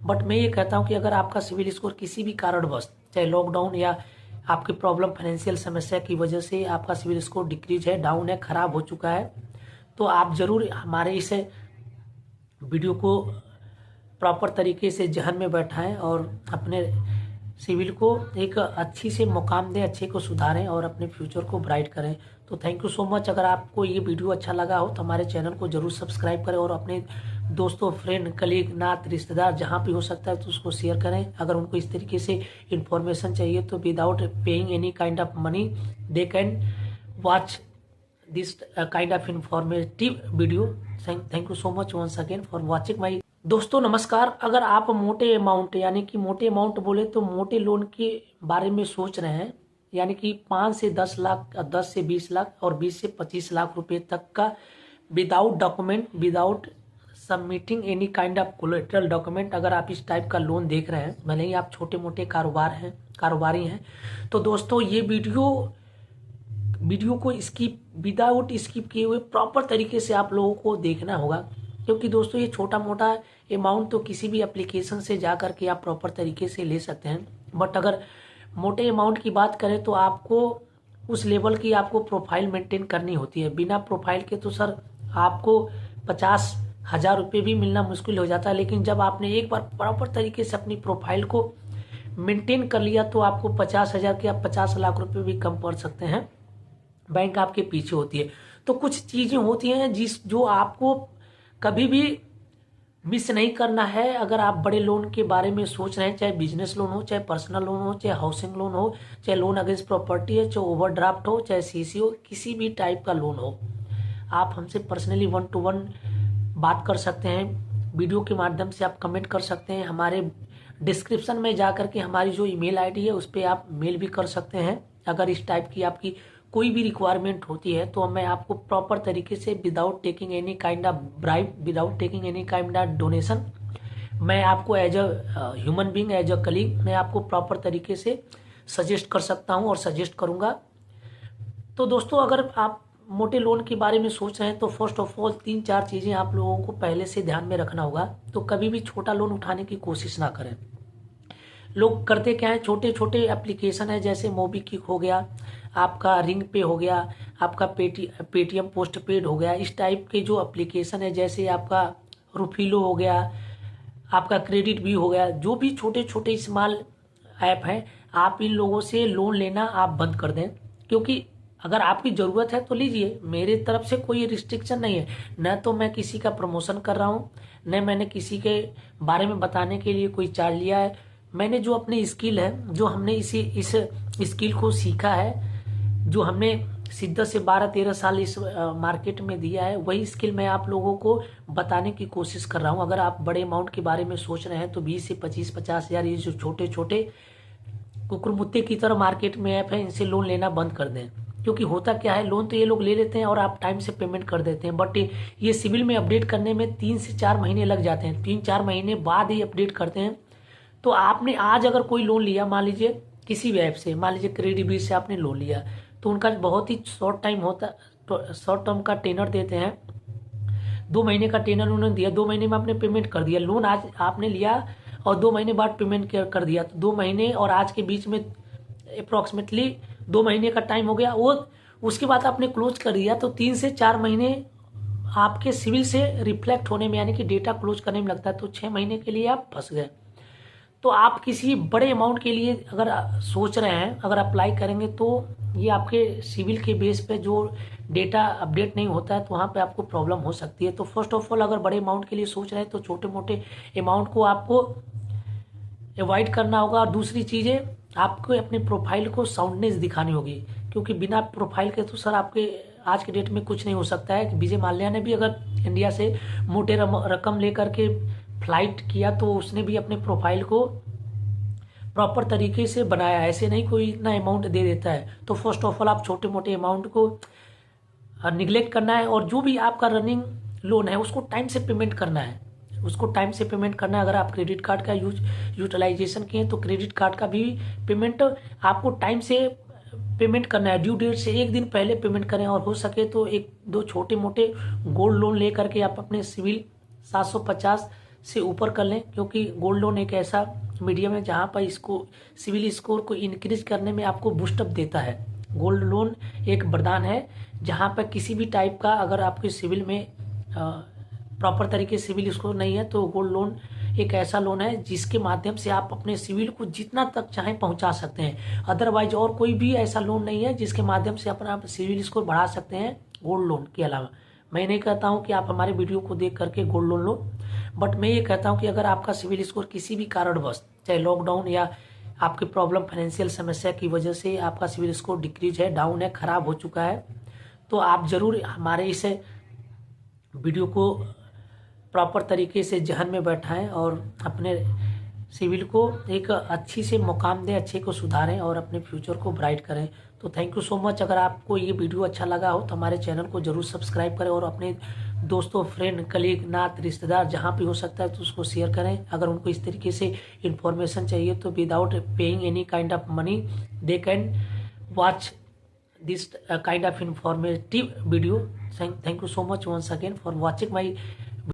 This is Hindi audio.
बट मैं ये कहता हूँ कि अगर आपका सिविल स्कोर किसी भी कारणवश, चाहे लॉकडाउन या आपकी प्रॉब्लम फाइनेंशियल समस्या की वजह से आपका सिविल स्कोर डिक्रीज है, डाउन है, खराब हो चुका है, तो आप ज़रूर हमारे इस वीडियो को प्रॉपर तरीके से जहन में बैठाएं और अपने सिविल को एक अच्छी से मुकाम दें, अच्छे को सुधारें और अपने फ्यूचर को ब्राइट करें। तो थैंक यू सो मच। अगर आपको ये वीडियो अच्छा लगा हो तो हमारे चैनल को जरूर सब्सक्राइब करें और अपने दोस्तों, फ्रेंड, कलीग, नात, रिश्तेदार जहाँ भी हो सकता है तो उसको शेयर करें। अगर उनको इस तरीके से इन्फॉर्मेशन चाहिए तो without paying any kind of money they can watch this kind of informative video. Thank you so much once again for watching my. दोस्तों नमस्कार। अगर आप मोटे अमाउंट, यानी कि मोटे अमाउंट बोले तो मोटे लोन के बारे में सोच रहे हैं, यानी कि 5 से 10 लाख, 10 से 20 लाख और 20 से 25 लाख रुपए तक का without document, without submitting any kind of collateral document, अगर आप इस टाइप का लोन देख रहे हैं, भले ही आप छोटे मोटे कारोबारी हैं, तो दोस्तों ये वीडियो को विदाउट स्किप किए हुए प्रॉपर तरीके से आप लोगों को देखना होगा, क्योंकि दोस्तों ये छोटा मोटा अमाउंट तो किसी भी एप्लीकेशन से जा करके आप प्रॉपर तरीके से ले सकते हैं, बट अगर मोटे अमाउंट की बात करें तो आपको उस लेवल की आपको प्रोफाइल मेंटेन करनी होती है। बिना प्रोफाइल के तो सर आपको 50,000 रुपये भी मिलना मुश्किल हो जाता है, लेकिन जब आपने एक बार प्रॉपर तरीके से अपनी प्रोफाइल को मेंटेन कर लिया तो आपको 50,000 के आप 50 लाख रुपये भी कम पड़ सकते हैं। बैंक आपके पीछे होती है। तो कुछ चीज़ें होती हैं जो आपको कभी भी मिस नहीं करना है। अगर आप बड़े लोन के बारे में सोच रहे हैं, चाहे बिजनेस लोन हो, चाहे पर्सनल लोन हो, चाहे हाउसिंग लोन हो, चाहे लोन अगेंस्ट प्रॉपर्टी है, चाहे ओवरड्राफ्ट हो, चाहे सीसी हो, किसी भी टाइप का लोन हो, आप हमसे पर्सनली 1 to 1 बात कर सकते हैं। वीडियो के माध्यम से आप कमेंट कर सकते हैं। हमारे डिस्क्रिप्शन में जा करके हमारी जो ईमेल आईडी है उस पर आप मेल भी कर सकते हैं। अगर इस टाइप की आपकी कोई भी रिक्वायरमेंट होती है तो मैं आपको प्रॉपर तरीके से without taking any kind of bribe, without taking any kind of donation, मैं आपको as a human being, as a colleague, मैं आपको प्रॉपर तरीके से सजेस्ट कर सकता हूं और सजेस्ट करूंगा। तो दोस्तों अगर आप मोटे लोन के बारे में सोच रहे हैं तो फर्स्ट ऑफ ऑल 3-4 चीज़ें आप लोगों को पहले से ध्यान में रखना होगा। तो कभी भी छोटा लोन उठाने की कोशिश ना करें। लोग करते क्या है, छोटे छोटे एप्लीकेशन है जैसे मोबीक्विक हो गया, आपका रिंग पे हो गया, आपका पेटीएम पोस्ट पेड हो गया, इस टाइप के जो एप्लीकेशन है, जैसे आपका रुफीलो हो गया, आपका क्रेडिट भी हो गया, जो भी छोटे छोटे स्मॉल ऐप हैं, आप इन लोगों से लोन लेना आप बंद कर दें। क्योंकि अगर आपकी ज़रूरत है तो लीजिए, मेरे तरफ से कोई रिस्ट्रिक्शन नहीं है। न तो मैं किसी का प्रमोशन कर रहा हूँ, न मैंने किसी के बारे में बताने के लिए कोई चार्ज लिया है। मैंने जो अपनी स्किल है, जो हमने इस स्किल को सीखा है, जो हमने शिद्दत से 12-13 साल इस मार्केट में दिया है, वही स्किल मैं आप लोगों को बताने की कोशिश कर रहा हूँ। अगर आप बड़े अमाउंट के बारे में सोच रहे हैं तो 20 से 25-50 हज़ार, ये जो छोटे छोटे कुकुरमुत्ते की तरह मार्केट में ऐप है, इनसे लोन लेना बंद कर दें। क्योंकि होता क्या है, लोन तो ये लोग ले लेते हैं और आप टाइम से पेमेंट कर देते हैं, बट ये सिविल में अपडेट करने में 3 से 4 महीने लग जाते हैं। 3-4 महीने बाद ही अपडेट करते हैं। तो आपने आज अगर कोई लोन लिया, मान लीजिए किसी भी ऐप से, मान लीजिए क्रेडिट से आपने लोन लिया, तो उनका बहुत ही शॉर्ट टाइम होता, तो शॉर्ट टर्म का टेनर देते हैं। 2 महीने का टेनर उन्होंने दिया, 2 महीने में आपने पेमेंट कर दिया। लोन आज आपने लिया और 2 महीने बाद पेमेंट कर दिया, तो 2 महीने और आज के बीच में अप्रॉक्सीमेटली 2 महीने का टाइम हो गया। वो उसके बाद आपने क्लोज कर दिया, तो 3 से 4 महीने आपके सिविल से रिफ्लेक्ट होने में, यानी कि डेटा क्लोज करने में लगता है। तो 6 महीने के लिए आप फंस गए। तो आप किसी बड़े अमाउंट के लिए अगर सोच रहे हैं, अगर अप्लाई करेंगे, तो ये आपके सिविल के बेस पे जो डेटा अपडेट नहीं होता है तो वहाँ पे आपको प्रॉब्लम हो सकती है। तो फर्स्ट ऑफ ऑल अगर बड़े अमाउंट के लिए सोच रहे हैं तो छोटे मोटे अमाउंट को आपको अवॉइड करना होगा। और दूसरी चीज़ें, आपको अपने प्रोफाइल को साउंडनेस दिखानी होगी, क्योंकि बिना प्रोफाइल के तो सर आपके आज के डेट में कुछ नहीं हो सकता है। विजय माल्या ने भी अगर इंडिया से मोटे रकम लेकर के फ्लाइट किया तो उसने भी अपने प्रोफाइल को प्रॉपर तरीके से बनाया, ऐसे नहीं कोई इतना अमाउंट दे देता है। तो फर्स्ट ऑफ ऑल आप छोटे मोटे अमाउंट को निगलेक्ट करना है, और जो भी आपका रनिंग लोन है उसको टाइम से पेमेंट करना है, उसको टाइम से पेमेंट करना है। अगर आप क्रेडिट कार्ड का यूटिलाइजेशन किए तो क्रेडिट कार्ड का भी पेमेंट आपको टाइम से पेमेंट करना है, ड्यू डेट से 1 दिन पहले पेमेंट करें। और हो सके तो 1-2 छोटे मोटे गोल्ड लोन ले करके आप अपने सिविल 750 से ऊपर कर लें, क्योंकि गोल्ड लोन एक ऐसा मीडियम है जहाँ पर इसको सिविल स्कोर को इंक्रीज करने में आपको बूस्टअप देता है। गोल्ड लोन एक वरदान है जहाँ पर किसी भी टाइप का अगर आपके सिविल में प्रॉपर तरीके से सिविल स्कोर नहीं है तो गोल्ड लोन एक ऐसा लोन है जिसके माध्यम से आप अपने सिविल को जितना तक चाहें पहुंचा सकते हैं। अदरवाइज और कोई भी ऐसा लोन नहीं है जिसके माध्यम से अपना सिविल स्कोर बढ़ा सकते हैं गोल्ड लोन के अलावा। मैं नहीं कहता हूं कि आप हमारे वीडियो को देख करके गोल्ड लोन लो, बट मैं ये कहता हूं कि अगर आपका सिविल स्कोर किसी भी कारणवश, चाहे लॉकडाउन या आपकी प्रॉब्लम फाइनेंशियल समस्या की वजह से आपका सिविल स्कोर डिक्रीज है, डाउन है, खराब हो चुका है, तो आप जरूर हमारे इस वीडियो को प्रॉपर तरीके से जहन में बैठाएं और अपने सिविल को एक अच्छी से मुकाम दें, अच्छे को सुधारें और अपने फ्यूचर को ब्राइट करें। तो थैंक यू सो मच। अगर आपको ये वीडियो अच्छा लगा हो तो हमारे चैनल को जरूर सब्सक्राइब करें और अपने दोस्तों, फ्रेंड, कलीग, नात, रिश्तेदार जहाँ भी हो सकता है तो उसको शेयर करें। अगर उनको इस तरीके से इन्फॉर्मेशन चाहिए तो without paying any kind of money they can watch this kind of informative video. Thank you so much once again for watching my